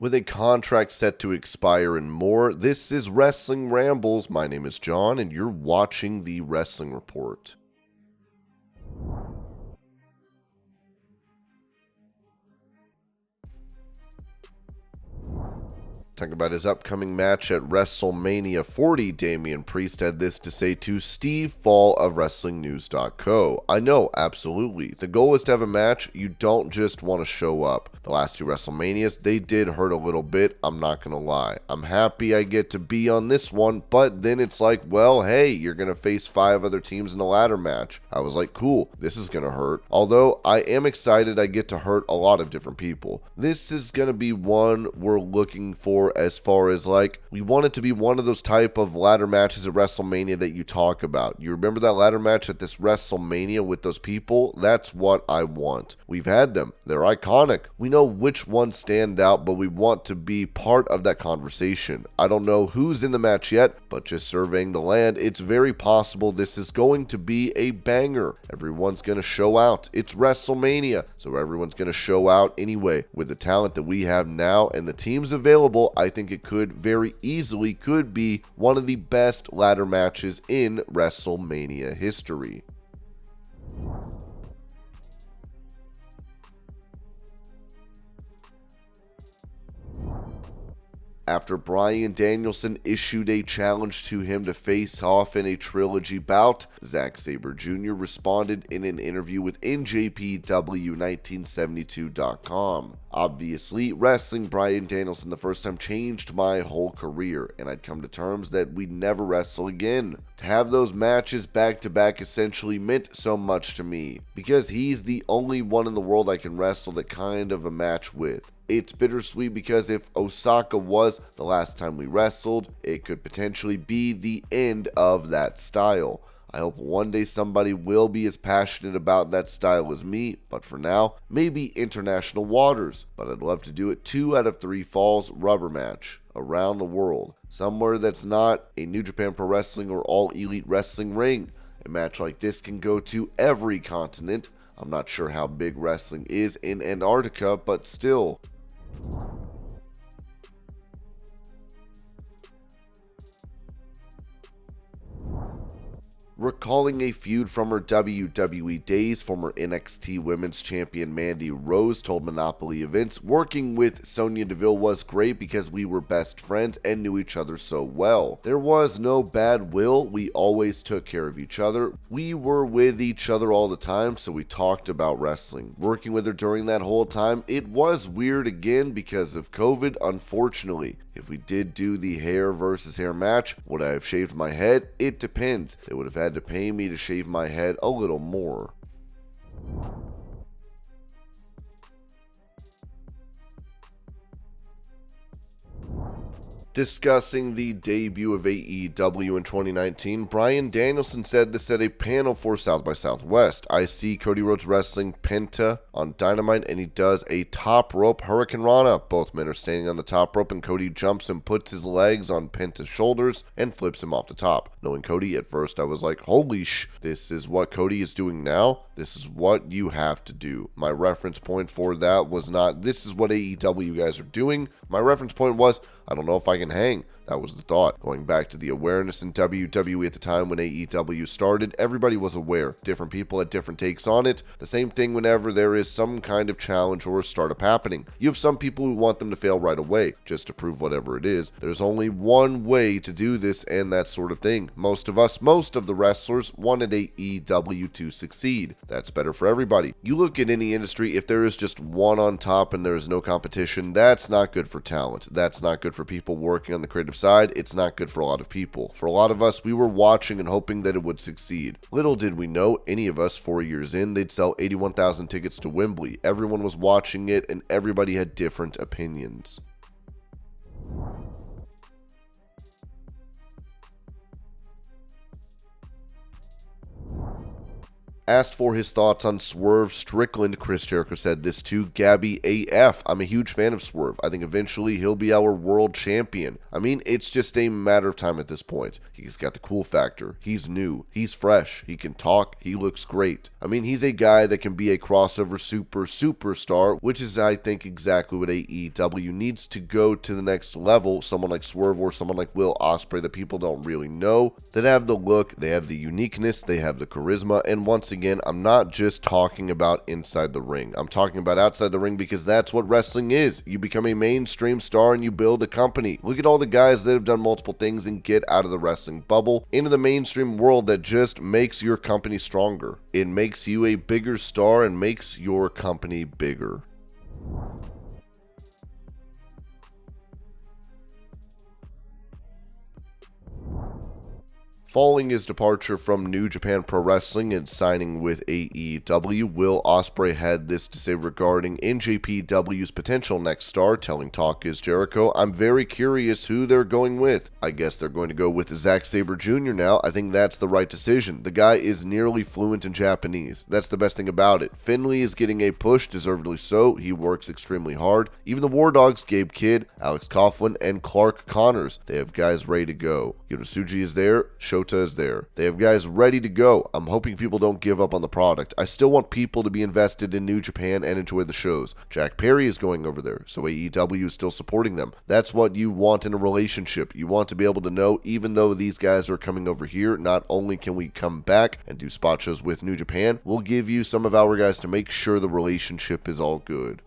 with a contract set to expire and more. This is Wrestling Rambles. My name is John, and you're watching the Wrestling Report. Talking about his upcoming match at WrestleMania 40, Damian Priest had this to say to Steve Fall of WrestlingNews.co. I know, absolutely. The goal is to have a match. You don't just want to show up. The last two WrestleManias, they did hurt a little bit, I'm not going to lie. I'm happy I get to be on this one, but then it's like, well, hey, you're going to face 5 other teams in a ladder match. I was like, cool, this is going to hurt. Although, I am excited I get to hurt a lot of different people. This is going to be one we're looking for as far as like, we want it to be one of those type of ladder matches at WrestleMania that you talk about. You remember that ladder match at this WrestleMania with those people? That's what I want. We've had them. They're iconic. We know which ones stand out, but we want to be part of that conversation. I don't know who's in the match yet, but just surveying the land, it's very possible this is going to be a banger. Everyone's going to show out. It's WrestleMania, so everyone's going to show out anyway. With the talent that we have now and the teams available, I think it could very easily be one of the best ladder matches in WrestleMania history. After Bryan Danielson issued a challenge to him to face off in a trilogy bout, Zack Sabre Jr. responded in an interview with NJPW1972.com. Obviously, wrestling Bryan Danielson the first time changed my whole career, and I'd come to terms that we'd never wrestle again. To have those matches back to back essentially meant so much to me, because he's the only one in the world I can wrestle that kind of a match with. It's bittersweet because if Osaka was the last time we wrestled, it could potentially be the end of that style. I hope one day somebody will be as passionate about that style as me, but for now, maybe international waters. But I'd love to do it 2 out of 3 falls rubber match around the world, somewhere that's not a New Japan Pro Wrestling or All Elite Wrestling ring. A match like this can go to every continent. I'm not sure how big wrestling is in Antarctica, but still. Recalling a feud from her WWE days, former NXT Women's Champion Mandy Rose told Monopoly Events, working with Sonya Deville was great because we were best friends and knew each other so well. There was no bad will, we always took care of each other. We were with each other all the time, so we talked about wrestling. Working with her during that whole time, it was weird again because of COVID, unfortunately. If we did do the hair versus hair match, would I have shaved my head? It depends. They would have had to pay me to shave my head a little more. Discussing the debut of AEW in 2019, Bryan Danielson said this at a panel for South by Southwest. I see Cody Rhodes wrestling Penta on Dynamite, and he does a top rope Hurricane Rana. Both men are standing on the top rope, and Cody jumps and puts his legs on Penta's shoulders and flips him off the top. Knowing Cody, at first I was like, holy this is what Cody is doing now? This is what you have to do. My reference point for that was not, this is what AEW guys are doing. My reference point was, I don't know if I can hang. That was the thought. Going back to the awareness in WWE at the time when AEW started, everybody was aware. Different people had different takes on it. The same thing whenever there is some kind of challenge or a startup happening. You have some people who want them to fail right away, just to prove whatever it is. There's only one way to do this and that sort of thing. Most of the wrestlers wanted AEW to succeed. That's better for everybody. You look at any industry, if there is just one on top and there is no competition, that's not good for talent. That's not good for people working on the creative side. It's not good for a lot of people. For a lot of us, we were watching and hoping that it would succeed. Little did we know, any of us 4 years in, they'd sell 81,000 tickets to Wembley. Everyone was watching it and everybody had different opinions. Asked for his thoughts on Swerve Strickland, Chris Jericho said this to Gabby AF. I'm a huge fan of Swerve. I think eventually he'll be our world champion. I mean, it's just a matter of time at this point. He's got the cool factor. He's new. He's fresh. He can talk. He looks great. I mean, he's a guy that can be a crossover superstar, which is, I think, exactly what AEW needs to go to the next level. Someone like Swerve or someone like Will Ospreay that people don't really know, that have the look, they have the uniqueness, they have the charisma, and once again, I'm not just talking about inside the ring. I'm talking about outside the ring, because that's what wrestling is. You become a mainstream star and you build a company. Look at all the guys that have done multiple things and get out of the wrestling bubble into the mainstream world. That just makes your company stronger. It makes you a bigger star and makes your company bigger. Following his departure from New Japan Pro Wrestling and signing with AEW, Will Ospreay had this to say regarding NJPW's potential next star, telling Talk Is Jericho, "I'm very curious who they're going with. I guess they're going to go with ZACK SABRE Jr. now. I think that's the right decision. The guy is nearly fluent in Japanese. That's the best thing about it. Finley is getting a push, deservedly so. He works extremely hard. Even the War Dogs, Gabe Kidd, Alex Coughlin, and Clark Connors, they have guys ready to go. Yotosuji is there. Shota is there. They have guys ready to go. I'm hoping people don't give up on the product. I still want people to be invested in New Japan and enjoy the shows. Jack Perry is going over there, so AEW is still supporting them. That's what you want in a relationship. You want to be able to know, even though these guys are coming over here, not only can we come back and do spot shows with New Japan, we'll give you some of our guys to make sure the relationship is all good."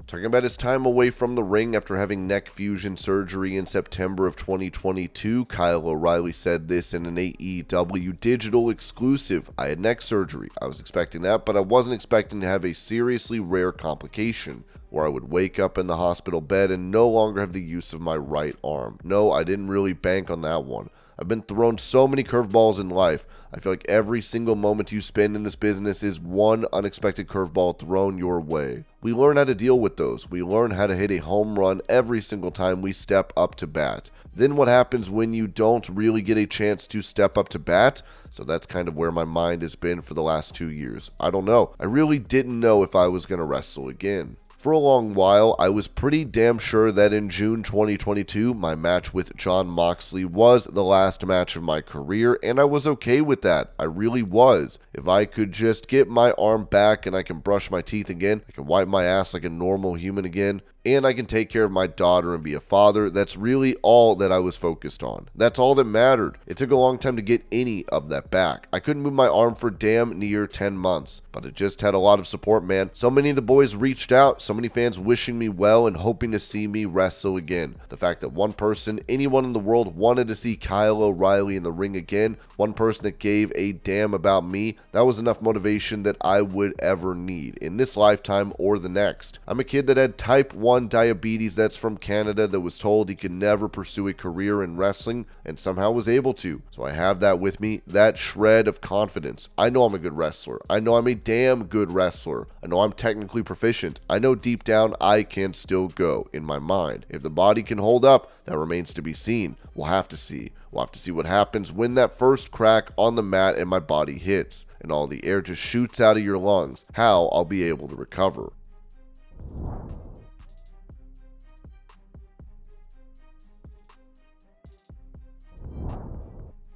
Talking about his time away from the ring after having neck fusion surgery in September of 2022, Kyle O'Reilly said this in an AEW digital exclusive. "I had neck surgery. I was expecting that, but I wasn't expecting to have a seriously rare complication where I would wake up in the hospital bed and no longer have the use of my right arm. No, I didn't really bank on that one. I've been thrown so many curveballs in life. I feel like every single moment you spend in this business is one unexpected curveball thrown your way. We learn how to deal with those. We learn how to hit a home run every single time we step up to bat. Then what happens when you don't really get a chance to step up to bat? So that's kind of where my mind has been for the last 2 years. I don't know. I really didn't know if I was going to wrestle again. For a long while, I was pretty damn sure that in June 2022, my match with Jon Moxley was the last match of my career, and I was okay with that. I really was. If I could just get my arm back and I can brush my teeth again, I can wipe my ass like a normal human again, and I can take care of my daughter and be a father, that's really all that I was focused on. That's all that mattered. It took a long time to get any of that back. I couldn't move my arm for damn near 10 months, but it just had a lot of support, man. So many of the boys reached out, so many fans wishing me well and hoping to see me wrestle again. The fact that one person, anyone in the world, wanted to see Kyle O'Reilly in the ring again, one person that gave a damn about me, that was enough motivation that I would ever need in this lifetime or the next. I'm a kid that had type 1 diabetes that's from Canada, that was told he could never pursue a career in wrestling and somehow was able to. So I have that with me, that shred of confidence. I know I'm a good wrestler. I know I'm a damn good wrestler. I know I'm technically proficient. I know deep down I can still go in my mind. If the body can hold up, that remains to be seen. We'll have to see. We'll have to see what happens when that first crack on the mat and my body hits and all the air just shoots out of your lungs, how I'll be able to recover.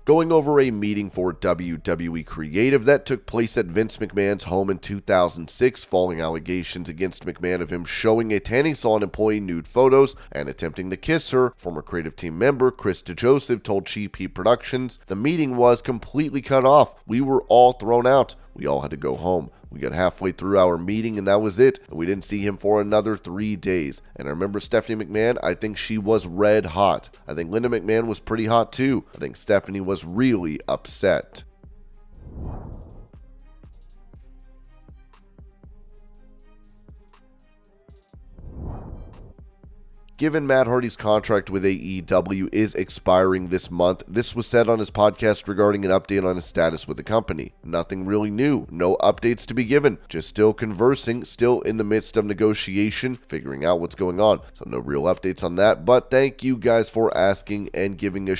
Going over a meeting for WWE Creative that took place at Vince McMahon's home in 2006 following allegations against McMahon of him showing a tanning salon employee nude photos and attempting to kiss her. Former creative team member Chris DeJoseph told Cheap Heat Productions the meeting was completely cut off. We were all thrown out. We all had to go home. We got halfway through our meeting and that was it. And we didn't see him for another 3 days. And I remember Stephanie McMahon, I think she was red hot. I think Linda McMahon was pretty hot too. I think Stephanie was really upset. Given Matt Hardy's contract with AEW is expiring this month, this was said on his podcast regarding an update on his status with the company. Nothing really new, no updates to be given, just still conversing, still in the midst of negotiation, figuring out what's going on. So no real updates on that, but thank you guys for asking and giving a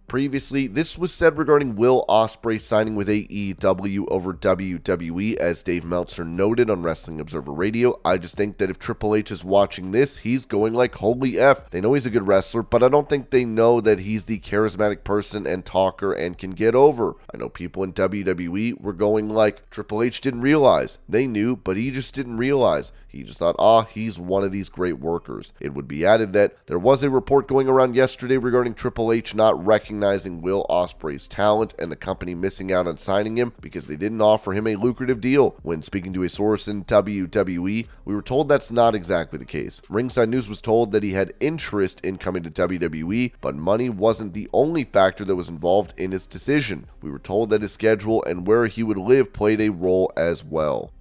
Previously, this was said regarding Will Ospreay signing with AEW over WWE, as Dave Meltzer noted on Wrestling Observer Radio. I just think that if Triple H is watching this, he's going like, holy F. They know he's a good wrestler, but I don't think they know that he's the charismatic person and talker and can get over. I know people in WWE were going like, Triple H didn't realize. They knew, but he just didn't realize. He just thought, he's one of these great workers. It would be added that there was a report going around yesterday regarding Triple H not recognizing Will Ospreay's talent and the company missing out on signing him because they didn't offer him a lucrative deal. When speaking to a source in WWE, we were told that's not exactly the case. Ringside News was told that he had interest in coming to WWE, but money wasn't the only factor that was involved in his decision. We were told that his schedule and where he would live played a role as well.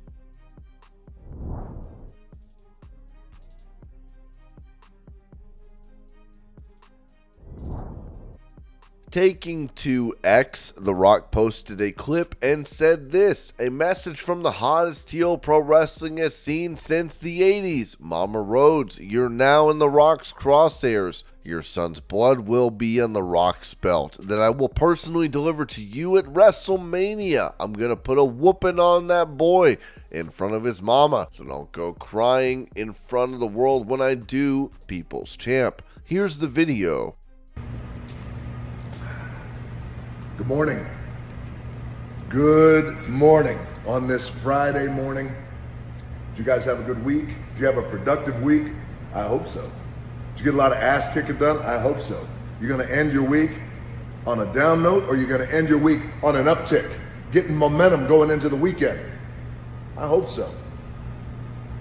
Taking to X, The Rock posted a clip and said this: a message from the hottest heel pro wrestling has seen since the 80s. Mama Rhodes, you're now in The Rock's crosshairs. Your son's blood will be on The Rock's belt that I will personally deliver to you at WrestleMania. I'm going to put a whooping on that boy in front of his mama, so don't go crying in front of the world when I do, People's Champ. Here's the video. Good morning. Good morning on this Friday morning. Did you guys have a good week? Did you have a productive week? I hope so. Did you get a lot of ass kicking done? I hope so. You're going to end your week on a down note, or you're going to end your week on an uptick, getting momentum going into the weekend? I hope so.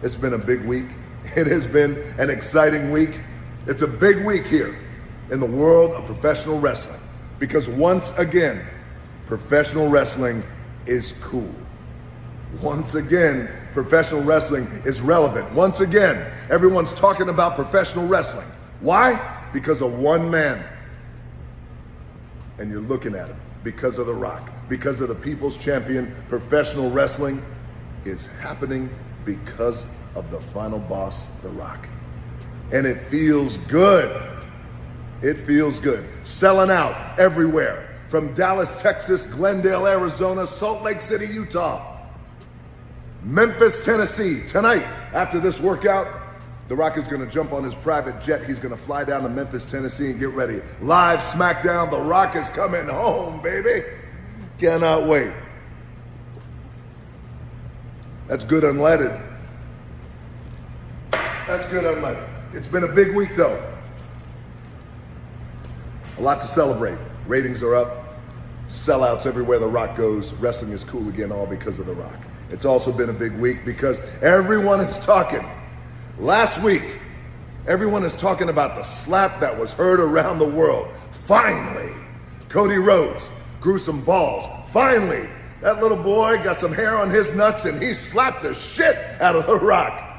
It's been a big week. It has been an exciting week. It's a big week here in the world of professional wrestling. Because once again, professional wrestling is cool. Once again, professional wrestling is relevant. Once again, everyone's talking about professional wrestling. Why? Because of one man. And you're looking at him because of The Rock, because of the People's Champion. Professional wrestling is happening because of the final boss, The Rock. And it feels good. It feels good. Selling out everywhere. From Dallas, Texas, Glendale, Arizona, Salt Lake City, Utah, Memphis, Tennessee. Tonight, after this workout, The Rock is going to jump on his private jet. He's going to fly down to Memphis, Tennessee and get ready. Live SmackDown. The Rock is coming home, baby. Cannot wait. That's good unleaded. That's good unleaded. It's been a big week, though. A lot to celebrate. Ratings are up. Sellouts everywhere The Rock goes. Wrestling is cool again, all because of The Rock. It's also been a big week because everyone is talking. Last week, everyone is talking about the slap that was heard around the world. Finally, Cody Rhodes grew some balls. Finally, that little boy got some hair on his nuts and he slapped the shit out of The Rock.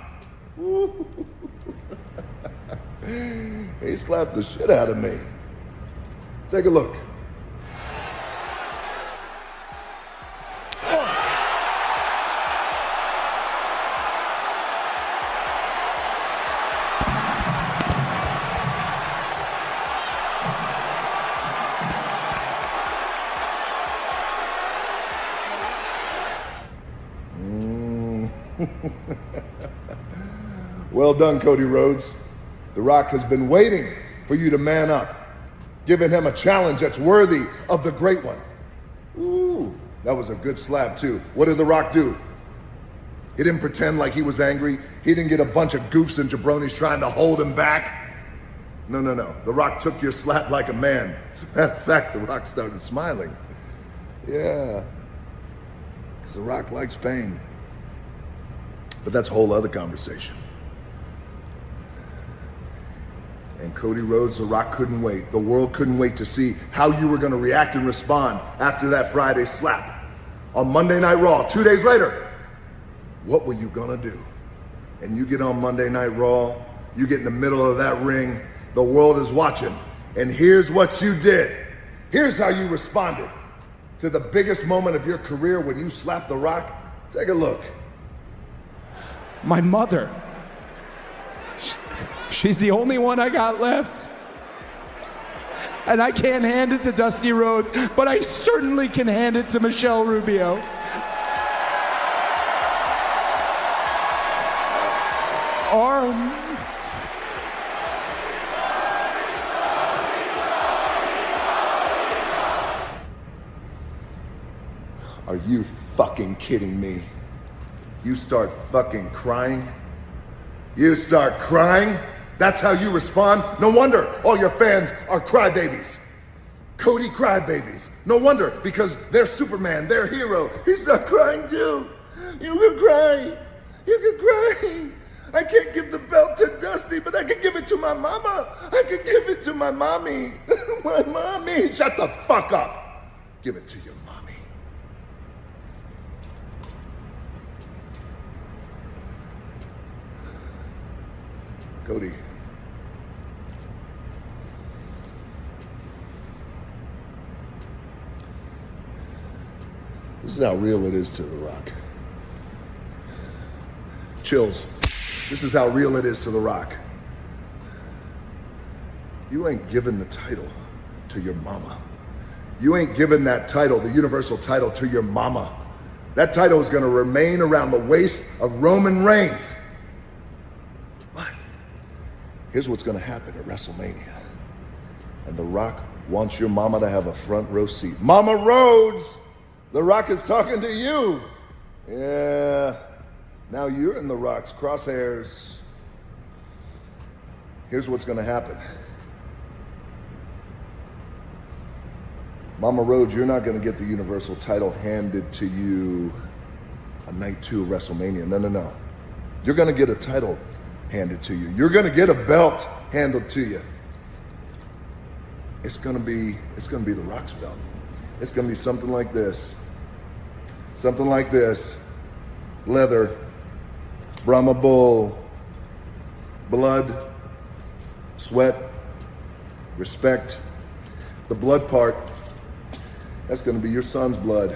He slapped the shit out of me. Take a look. Well done, Cody Rhodes. The Rock has been waiting for you to man up, giving him a challenge that's worthy of the great one. Ooh, that was a good slap too. What did The Rock do? He didn't pretend like he was angry. He didn't get a bunch of goofs and jabronis trying to hold him back. No. The Rock took your slap like a man. As a matter of fact, The Rock started smiling. Yeah, because The Rock likes pain. But that's a whole other conversation. And Cody Rhodes, The Rock couldn't wait. The world couldn't wait to see how you were going to react and respond after that Friday slap. On Monday Night Raw, 2 days later, what were you going to do? And you get on Monday Night Raw, you get in the middle of that ring, the world is watching, and here's what you did. Here's how you responded to the biggest moment of your career when you slapped The Rock. Take a look. My mother. She's the only one I got left. And I can't hand it to Dusty Rhodes, but I certainly can hand it to Michelle Rubio. Are you fucking kidding me? You start fucking crying? You start crying? That's how you respond? No wonder all your fans are crybabies. Cody crybabies. No wonder, because they're Superman, their hero. He's not crying too. You can cry. You can cry. I can't give the belt to Dusty, but I can give it to my mama. I can give it to my mommy. My mommy. Shut the fuck up. Give it to your mommy. Cody. This is how real it is to The Rock. Chills. This is how real it is to The Rock. You ain't giving the title to your mama. You ain't giving that title, the Universal title, to your mama. That title is going to remain around the waist of Roman Reigns. But here's what's going to happen at WrestleMania. And The Rock wants your mama to have a front row seat. Mama Rhodes, The Rock is talking to you. Yeah. Now you're in The Rock's crosshairs. Here's what's going to happen. Mama Rhodes, you're not going to get the Universal title handed to you on night 2 of WrestleMania. No. You're going to get a title handed to you. You're going to get a belt handed to you. It's going to be The Rock's belt. It's going to be something like this. Something like this. Leather. Brahma bull. Blood. Sweat. Respect. The blood part, that's going to be your son's blood.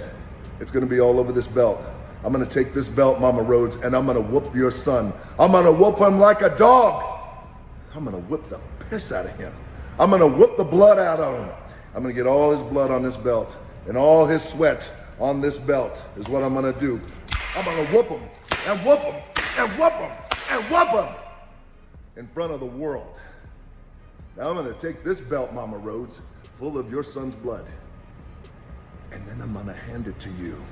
It's going to be all over this belt. I'm going to take this belt, Mama Rhodes, and I'm going to whoop your son. I'm going to whoop him like a dog. I'm going to whip the piss out of him. I'm going to whip the blood out of him. I'm going to get all his blood on this belt and all his sweat on this belt is what I'm going to do. I'm going to whoop him and whoop him and whoop him and whoop him in front of the world. Now I'm going to take this belt, Mama Rhodes, full of your son's blood, and then I'm going to hand it to you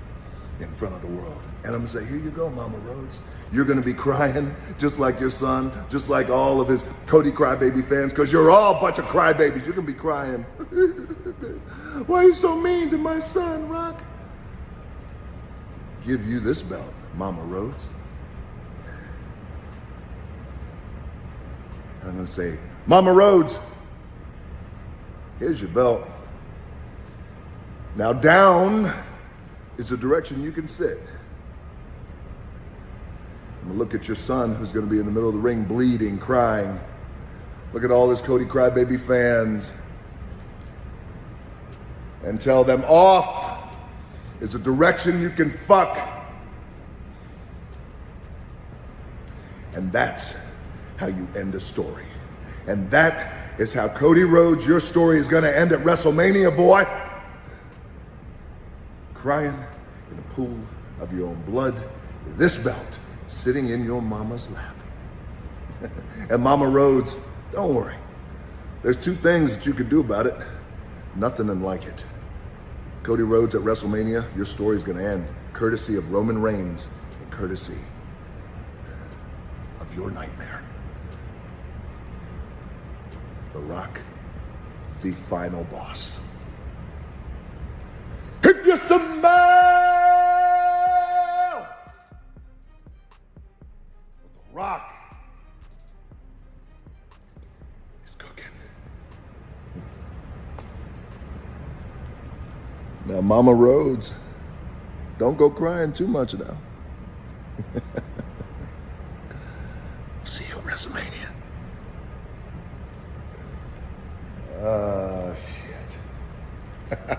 in front of the world. And I'm going to say, here you go, Mama Rhodes. You're going to be crying just like your son, just like all of his Cody Crybaby fans, because you're all a bunch of crybabies. You're going to be crying. Why are you so mean to my son, Rock? Give you this belt, Mama Rhodes. And I'm going to say, Mama Rhodes, here's your belt. Now down is the direction you can sit. I'm gonna look at your son who's gonna be in the middle of the ring bleeding, crying. Look at all his Cody Crybaby fans and tell them off is the direction you can fuck. And that's how you end a story. And that is how Cody Rhodes, your story is gonna end at WrestleMania, boy. Crying in a pool of your own blood, this belt sitting in your mama's lap. And Mama Rhodes, don't worry. There's 2 things that you could do about it. Nothing like it. Cody Rhodes at WrestleMania, your story is gonna end courtesy of Roman Reigns and courtesy of your nightmare. The Rock, the final boss. If you smell what The Rock is cooking. Mama Rhodes, don't go crying too much now. See you at WrestleMania. Shit.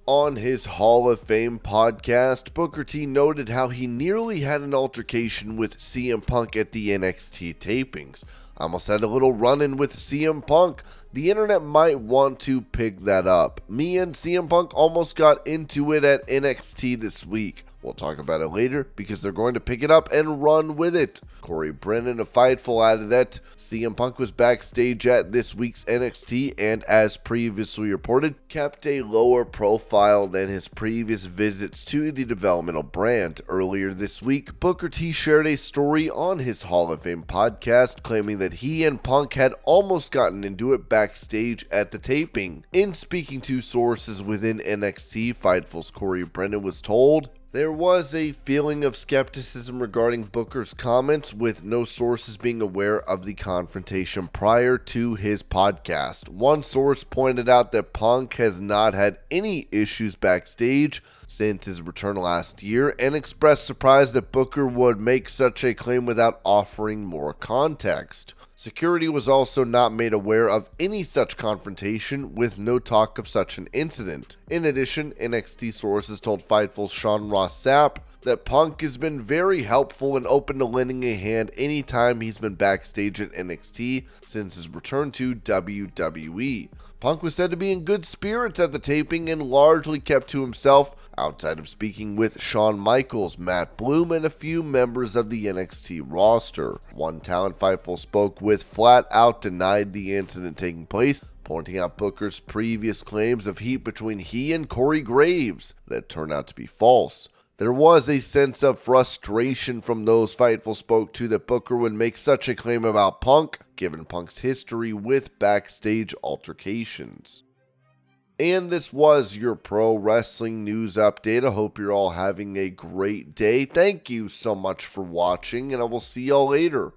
On his Hall of Fame podcast, Booker T noted how he nearly had an altercation with CM Punk at the NXT tapings. I almost had a little run-in with CM Punk. The internet might want to pick that up. Me and CM Punk almost got into it at NXT this week. We'll talk about it later because they're going to pick it up and run with it. Corey Brennan of Fightful added that CM Punk was backstage at this week's NXT and, as previously reported, kept a lower profile than his previous visits to the developmental brand. Earlier this week, Booker T shared a story on his Hall of Fame podcast claiming that he and Punk had almost gotten into it backstage at the taping. In speaking to sources within NXT, Fightful's Corey Brennan was told, "There was a feeling of skepticism regarding Booker's comments, with no sources being aware of the confrontation prior to his podcast. One source pointed out that Punk has not had any issues backstage since his return last year and expressed surprise that Booker would make such a claim without offering more context. Security was also not made aware of any such confrontation, with no talk of such an incident." In addition, NXT sources told Fightful's Sean Ross Sapp that Punk has been very helpful and open to lending a hand anytime he's been backstage at NXT since his return to WWE. Punk was said to be in good spirits at the taping and largely kept to himself, outside of speaking with Shawn Michaels, Matt Bloom, and a few members of the NXT roster. One talent Fightful spoke with flat out denied the incident taking place, pointing out Booker's previous claims of heat between he and Corey Graves that turned out to be false. There was a sense of frustration from those Fightful spoke to that Booker would make such a claim about Punk, given Punk's history with backstage altercations. And this was your pro wrestling news update. I hope you're all having a great day. Thank you so much for watching, and I will see y'all later.